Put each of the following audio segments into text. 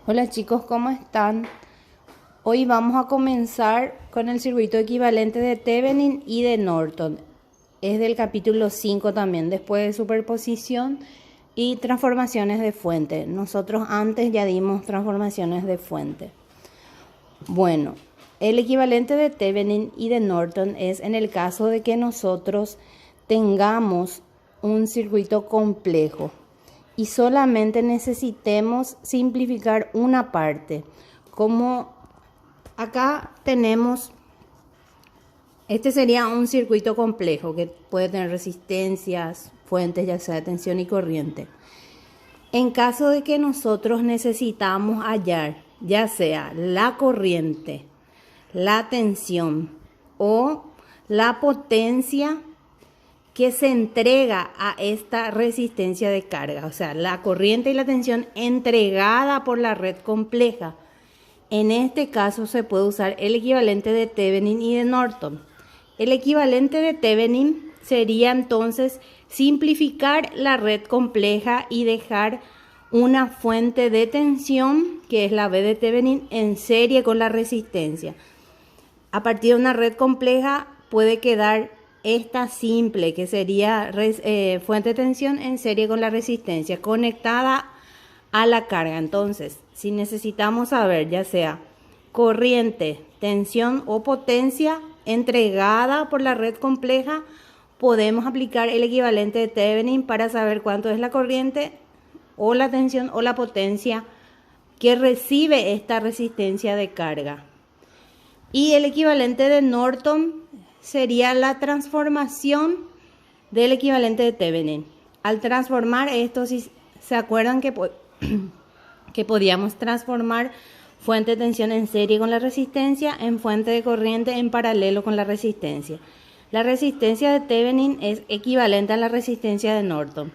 Hola chicos, ¿cómo están? Hoy vamos a comenzar con el circuito equivalente de Thevenin y de Norton. Es del capítulo 5 también, después de superposición y transformaciones de fuente. Nosotros antes ya dimos transformaciones de fuente. Bueno, el equivalente de Thevenin y de Norton es en el caso de que nosotros tengamos un circuito complejo y solamente necesitemos simplificar una parte. Como acá tenemos, este sería un circuito complejo que puede tener resistencias, fuentes ya sea de tensión y corriente. En caso de que nosotros necesitamos hallar ya sea la corriente, la tensión o la potencia que se entrega a esta resistencia de carga, o sea, la corriente y la tensión entregada por la red compleja. En este caso se puede usar el equivalente de Thevenin y de Norton. El equivalente de Thevenin sería entonces simplificar la red compleja y dejar una fuente de tensión, que es la V de Thevenin, en serie con la resistencia. A partir de una red compleja puede quedar esta simple, que sería fuente de tensión en serie con la resistencia, conectada a la carga. Entonces, si necesitamos saber ya sea corriente, tensión o potencia entregada por la red compleja, podemos aplicar el equivalente de Thevenin para saber cuánto es la corriente o la tensión o la potencia que recibe esta resistencia de carga. Y el equivalente de Norton sería la transformación del equivalente de Thevenin. Al transformar esto, si se acuerdan que podíamos transformar fuente de tensión en serie con la resistencia en fuente de corriente en paralelo con la resistencia. La resistencia de Thevenin es equivalente a la resistencia de Norton.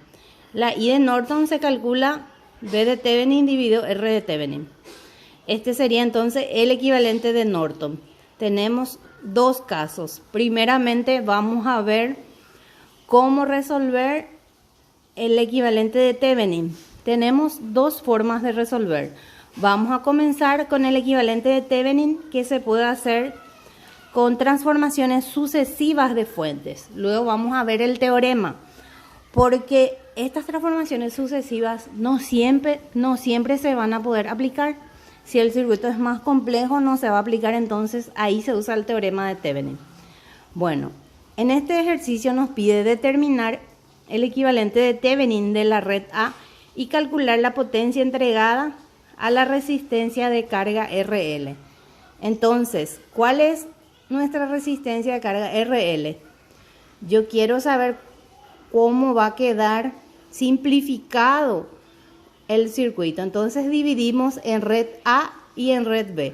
La I de Norton se calcula V de Thevenin dividido R de Thevenin. Este sería entonces el equivalente de Norton. Tenemos dos casos. Primeramente vamos a ver cómo resolver el equivalente de Thevenin. Tenemos dos formas de resolver. Vamos a comenzar con el equivalente de Thevenin, que se puede hacer con transformaciones sucesivas de fuentes. Luego vamos a ver el teorema, porque estas transformaciones sucesivas no siempre se van a poder aplicar. Si el circuito es más complejo, no se va a aplicar, entonces ahí se usa el teorema de Thevenin. Bueno, en este ejercicio nos pide determinar el equivalente de Thevenin de la red A y calcular la potencia entregada a la resistencia de carga RL. Entonces, ¿cuál es nuestra resistencia de carga RL? Yo quiero saber cómo va a quedar simplificado el circuito. Entonces dividimos en red A y en red B.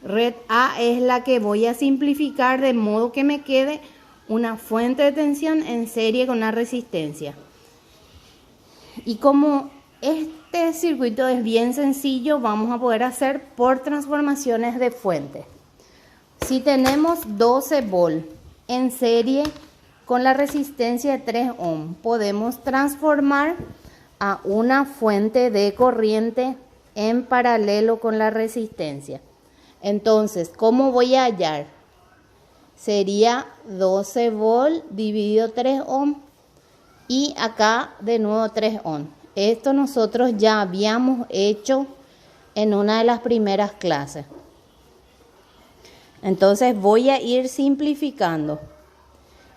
Red A es la que voy a simplificar de modo que me quede una fuente de tensión en serie con una resistencia. Y como este circuito es bien sencillo, vamos a poder hacer por transformaciones de fuente. Si tenemos 12 volt en serie con la resistencia de 3 ohm, podemos transformar a una fuente de corriente en paralelo con la resistencia. Entonces, ¿cómo voy a hallar? Sería 12 volt dividido 3 ohm y acá de nuevo 3 ohm. Esto nosotros ya habíamos hecho en una de las primeras clases. Entonces voy a ir simplificando.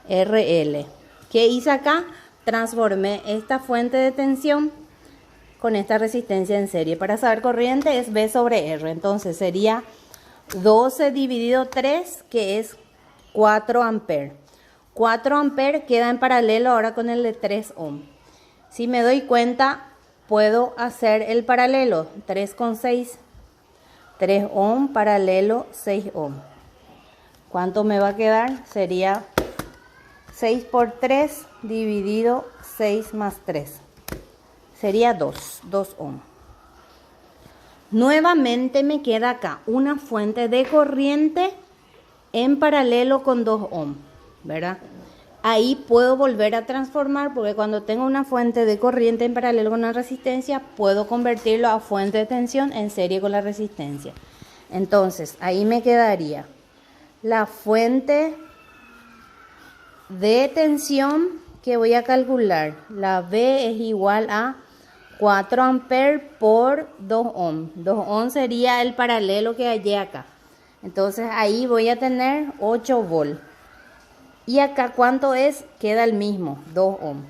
RL. ¿Qué hice acá? Transformé esta fuente de tensión con esta resistencia en serie. Para saber corriente es V sobre R. Entonces sería 12 dividido 3, que es 4 amperes. 4 amperes queda en paralelo ahora con el de 3 ohm. Si me doy cuenta, puedo hacer el paralelo. 3,6. 3 ohm paralelo 6 ohm. ¿Cuánto me va a quedar? Sería 6 por 3 dividido 6 más 3. Sería 2 ohm. Nuevamente me queda acá una fuente de corriente en paralelo con 2 ohm, ¿verdad? ahí puedo volver a transformar, porque cuando tengo una fuente de corriente en paralelo con una resistencia, puedo convertirlo a fuente de tensión en serie con la resistencia. Entonces, ahí me quedaría la fuente de tensión que voy a calcular. La V es igual a 4 amperes por 2 ohm. 2 ohm sería el paralelo que hallé acá. Entonces ahí voy a tener 8 volt. Y acá, ¿cuánto es? Queda el mismo, 2 ohm.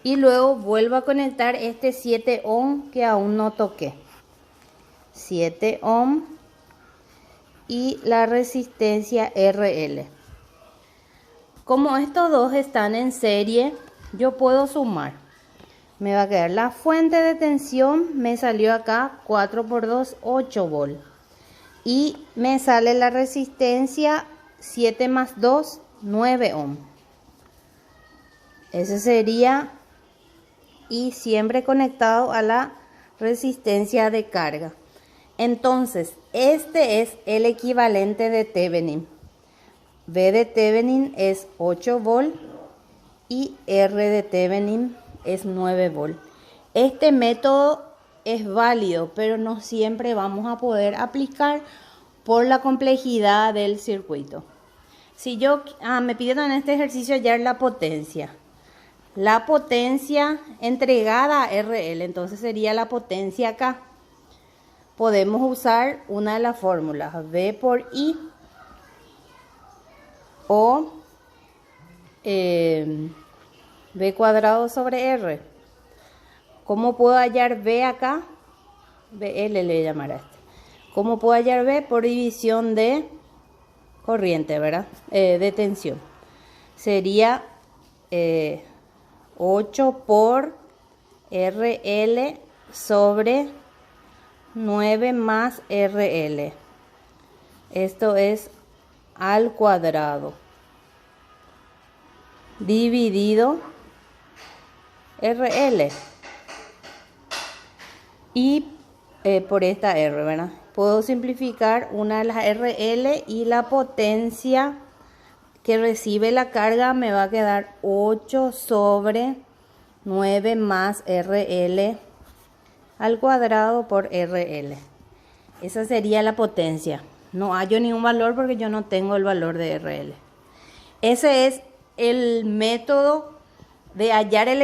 Y luego vuelvo a conectar este 7 ohm que aún no toqué. 7 ohm y la resistencia RL. Como estos dos están en serie, yo puedo sumar. Me va a quedar la fuente de tensión, me salió acá 4 por 2, 8 volt. Y me sale la resistencia 7 más 2, 9 ohm. Ese sería, y siempre conectado a la resistencia de carga. Entonces, este es el equivalente de Thevenin. V de Thevenin es 8 volt y R de Thevenin es 9 volt. Este método es válido, pero no siempre vamos a poder aplicar por la complejidad del circuito. Si yo me piden en este ejercicio hallar la potencia entregada a RL, entonces sería la potencia acá. Podemos usar una de las fórmulas, V por I o V cuadrado sobre R. ¿Cómo puedo hallar V acá? VL le llamará este. ¿Cómo puedo hallar V? Por división de corriente, ¿verdad? De tensión. Sería 8 por RL sobre 9 más RL. Esto es al cuadrado dividido RL. Y por esta R, ¿verdad? Puedo simplificar una de las RL y la potencia que recibe la carga me va a quedar 8 sobre 9 más RL al cuadrado por RL. Esa sería la potencia. No hallo ningún valor porque yo no tengo el valor de RL. Ese es el método de hallar el